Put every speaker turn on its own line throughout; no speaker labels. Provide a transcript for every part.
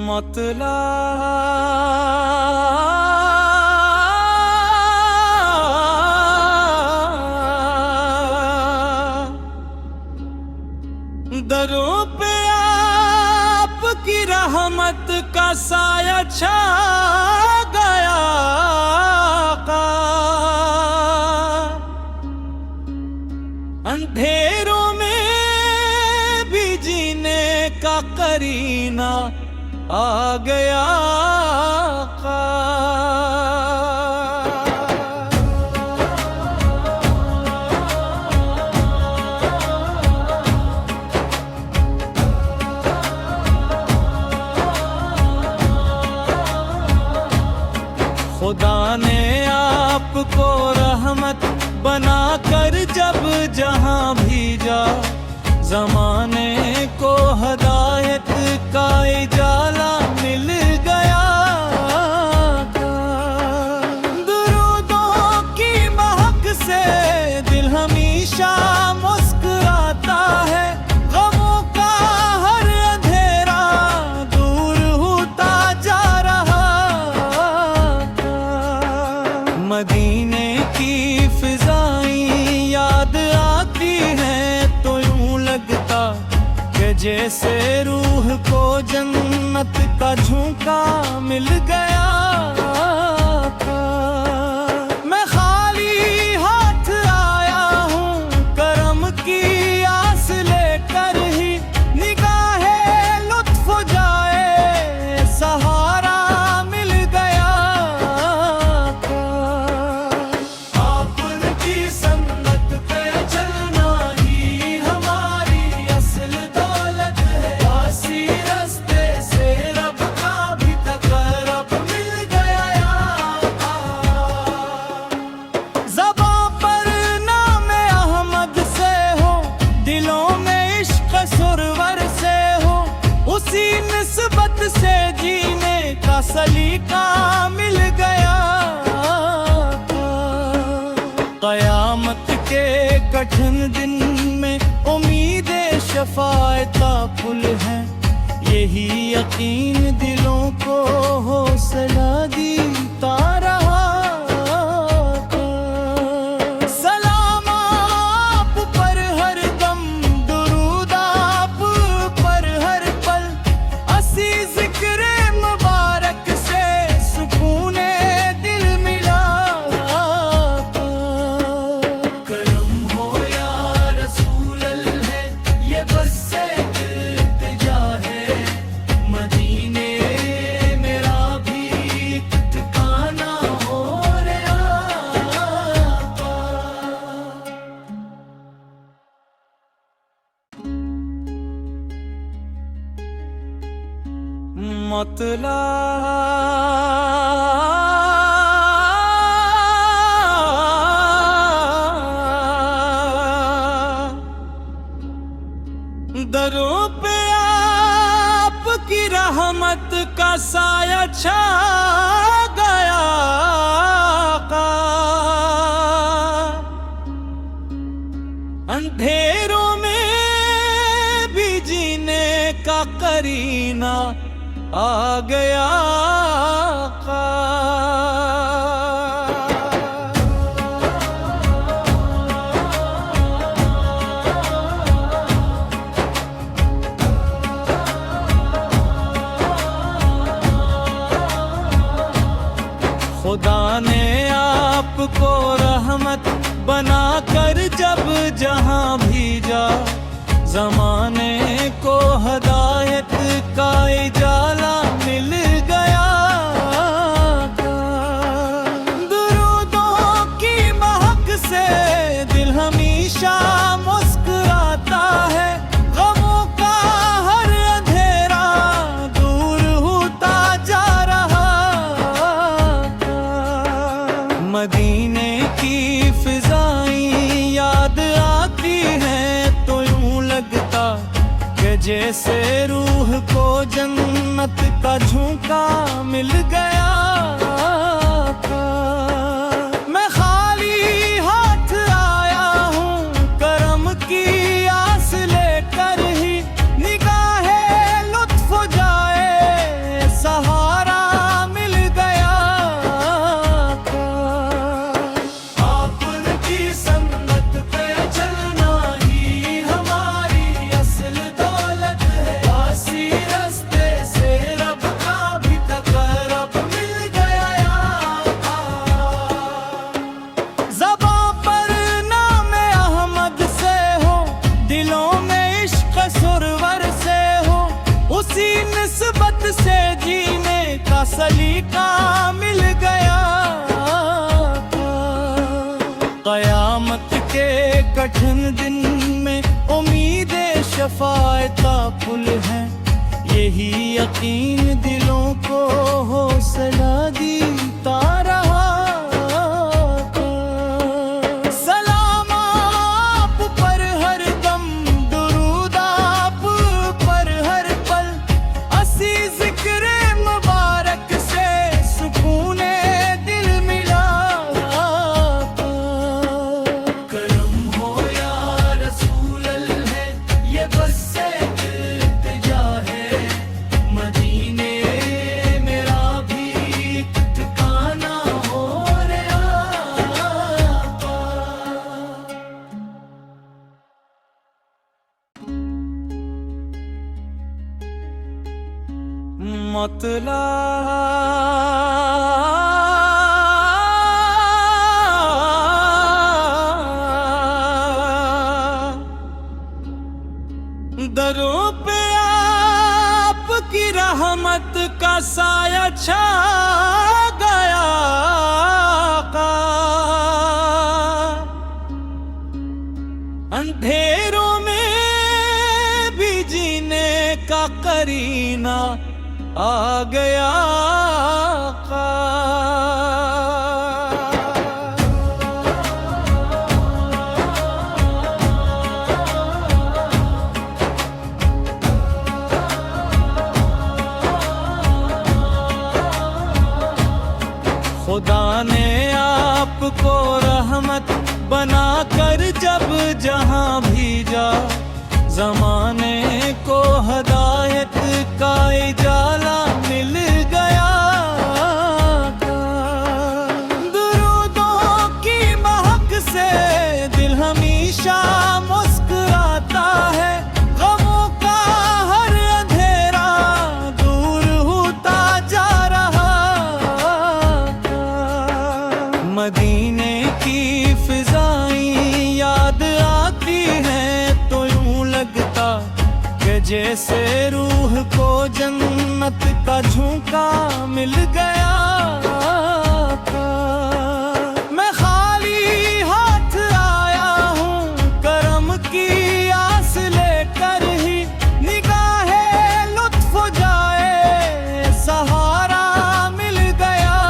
मतला दरों पे आपकी रहमत का साया छा गया का अंधेरों में भी जीने का करीना आ गया का खुदा ने आपको रहमत बनाकर जब जहां भेजा, ज़माने को हदायत का इजाला मिल गया। दुरूदों की महक से दिल हमेशा मुस्कुराता है, गमों का हर अंधेरा दूर होता जा रहा। मदीने की फिजाएं याद आती हैं तो यूं लगता कि जैसे रूह को जन्नत का झोंका मिल गया। मैं खाली हाथ आया हूँ करम की आस लेकर ही, निगाहें लुत्फ जाए सहारा मिल गया। निस्बत से जीने का सलीका मिल गया। क़यामत के कठिन दिन में उम्मीद शफ़ाअत पुल है, यही यकीन दिलों को हौसला देता रहा। सलाम आप पर हर दम, दुरूद आप पर हर पल, असी ज़िक्र मुबारक से सुकूने दिल मिला। करम हो या रसूल है, ये बस से इल्तिजा है। मदीने मेरा भी ठिकाना हो रहा। मतला दरों पे आपकी रहमत का साया छा गया का अंधेरों में भी जीने का करीना आ गया का। खुदा ने आपको रहमत बनाकर जब जहां भेजा, ज़माने को हदायत का इजाला मिल गया। दुरूदों की महक से दिल हमेशा मुस्कुराता है, गमों का हर अंधेरा दूर होता जा रहा। मदीने की फिजाएं याद आती हैं तो यूं लगता कि जैसे रूह को जन्नत का झोंका मिल गया। मैं खाली हाथ आया हूँ करम की आस लेकर ही, निगाहें लुत्फ जाए निस्बत से जीने का सलीका मिल गया। कयामत के कठिन दिन में उम्मीद शफाअता पुल है, यही यकीन दिलों को हौसला देता रहा। सलाम आप पर हर दम, दुरूद आप पर हर पल, असी जिक्र मुबारक से सुकूने दिल मिला। करम हो या रसूल है, ये बस एक इल्तिजा है, मदीने मेरा भी ठिकाना हो रे आका। मतला दरों पे आपकी रहमत का साया छा गया। अंधेरों में भी जीने का करीना आ गया। खुदा ने आपको रहमत बनाकर जब जहां भेजा, ज़माने को हदायत का इजाला मिल गया। दुरूदों की महक से दिल हमेशा मुस्कुराता है, गमों का हर अंधेरा दूर होता जा रहा। मदीने की फिजाएं याद आती हैं तो यूं लगता कि जैसे रूह को जन्नत का झोंका मिल गया था। मैं खाली हाथ आया हूँ करम की आस लेकर ही, निगाहे लुत्फ जाए सहारा मिल गया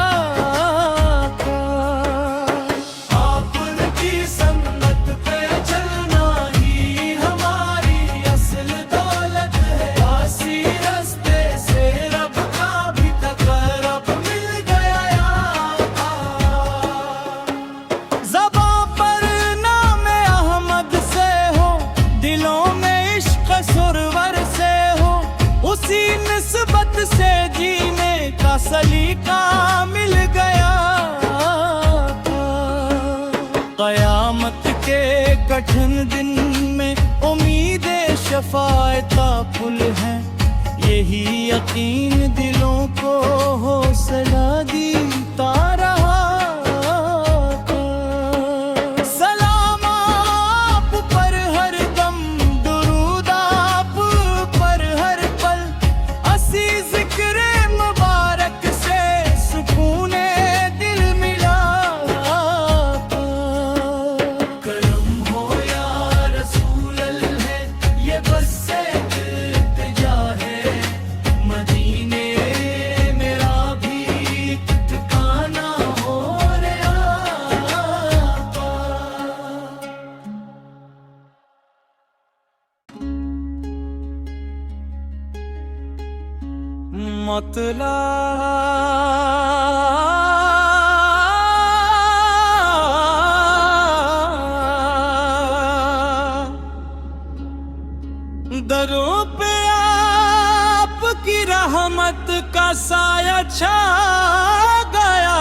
था। आपकी संगत पे चलना ही हमारी असल दौलत है, आसी रस्ते से रब का भी तकरब मिल गया। ज़बां पर नाम अहमद से हो, दिलों में इश्क सुरवर से हो, उसी निस्बत से जीने का सलीका मिल गया। कयामत के कठिन दिन में उम्मीद शफाअता पुल है, यही यकीन दिलों को हौसला देता रहा। सलाम आप पर हर दम, दुरूद आप पर हर पल, असी जिक्र मुबारक से सुकूने दिल मिला। करम हो या रसूल है, ये बस एक इल्तिजा है, मदीने मेरा भी ठिकाना हो रे आका। मतला दरों पे आपकी रहमत का साया छा गया।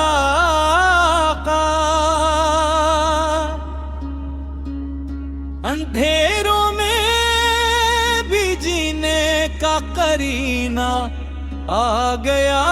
अंधेरों में भी जीने का करीना आ गया।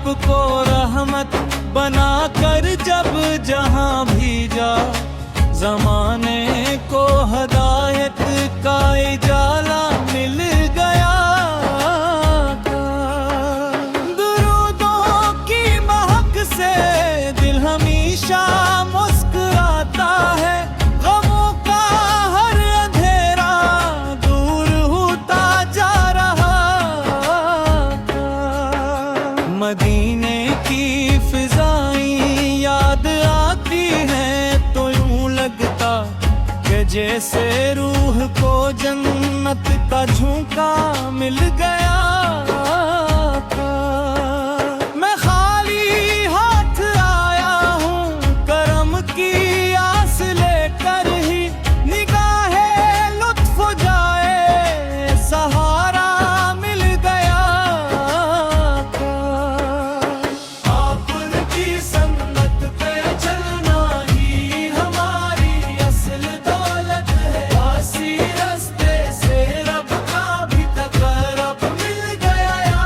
आपको रहमत बना कर जब जहां भी जा, ज़माने को हदायत का इजाला मिल गया। दुरूदों की महक से दिल हमेशा मुस्कुराता है, गमों का हर अंधेरा दूर होता जा रहा था। मदीने की फिजाएं याद आती हैं तो यूं लगता कि जैसे रूह को जन्नत का झोंका मिल गया था। मैं खाली हाथ आया हूँ करम की आस लेकर ही, निगाहें लुत्फ जाए सहारा मिल गया था। आपकी संगत पे चलना ही हमारी असल दौलत है, आसी रास्ते से रब का भी तकरब मिल गया।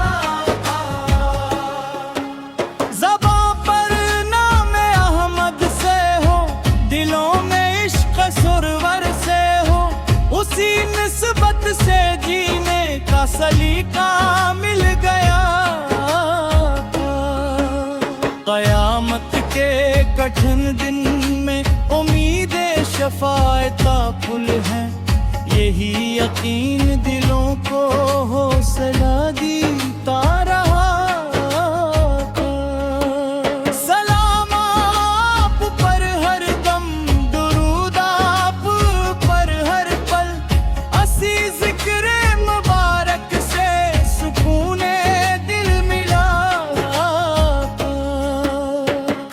ज़बां पर नाम अहमद से हो, दिलों में इश्क सुरवर से हो, उसी निस्बत से जीने का सलीका मिल गया था। क़यामत के कठिन दिन में उम्मीद शफ़ाअत का पुल है, यही यकीन दिलों को हौसला देता रहा था। सलाम आप पर हर दम, दुरूद आप पर हर पल, असी ज़िक्र मुबारक से सुकूने दिल मिला था।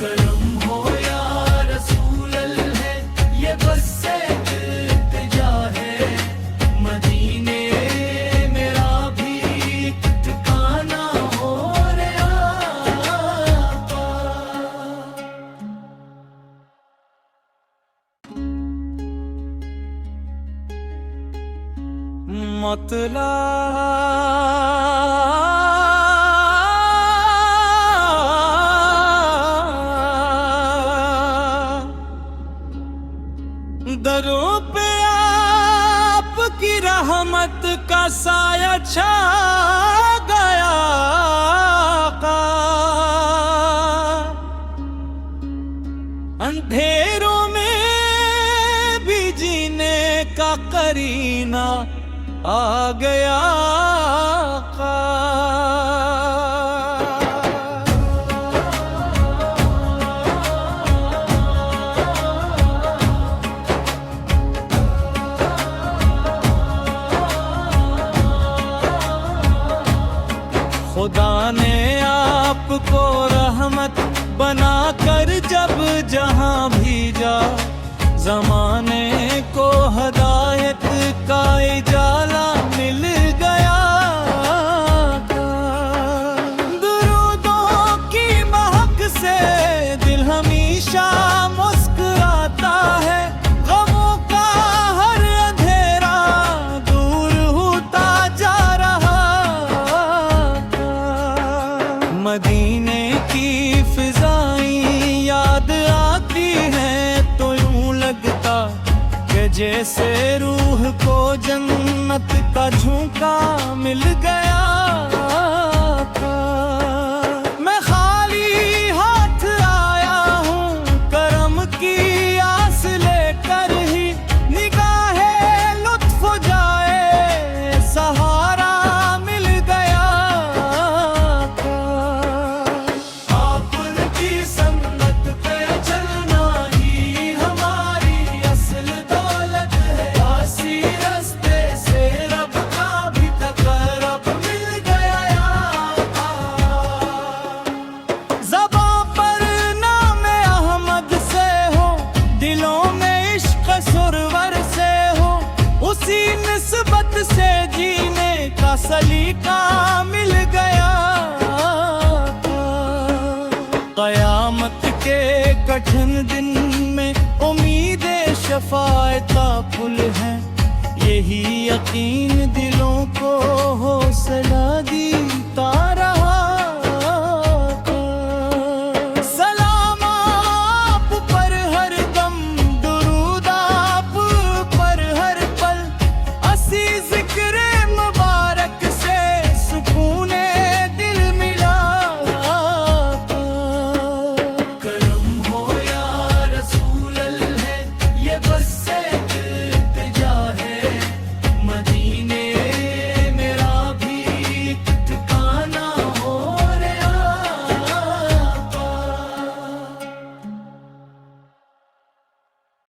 करम हो या रसूल है, ये बस से इल्तिजा है, मदीने मेरा भी ठिकाना हो रहा था। मतला दरों पे आपकी रहमत का साया छा गया। अंधेरों में भी जीने का करीना आ गया। खुदा ने आपको रहमत बना कर जब जहां भी जा, ज़माने को हदायत का इजाला मिल गया था। दुरूदों की महक से दिल हमेशा मुस्कुराता है, गमों का हर अंधेरा दूर होता जा रहा था। मदीने की फिजाएं याद आती हैं तो यूं लगता कि जैसे रूह को जन्नत का झोंका मिल गया था। मैं खाली हाथ आया हूँ करम की आस लेकर ही, निगाहें लुत्फ जाए सहारा मिल गया था। आपकी संगत पे चलना ही हमारी असल दौलत है, आसी रास्ते से रब का भी तकरब मिल गया। ज़बां पर नाम अहमद से हो, दिलों में इश्क सुरवर से हो, उसी निस्बत से जीने का सलीका मिल गया था। क़यामत के कठिन दिन में उम्मीद शफ़ाअत का पुल है, यही यकीन दिलों को हौसला देता रहा।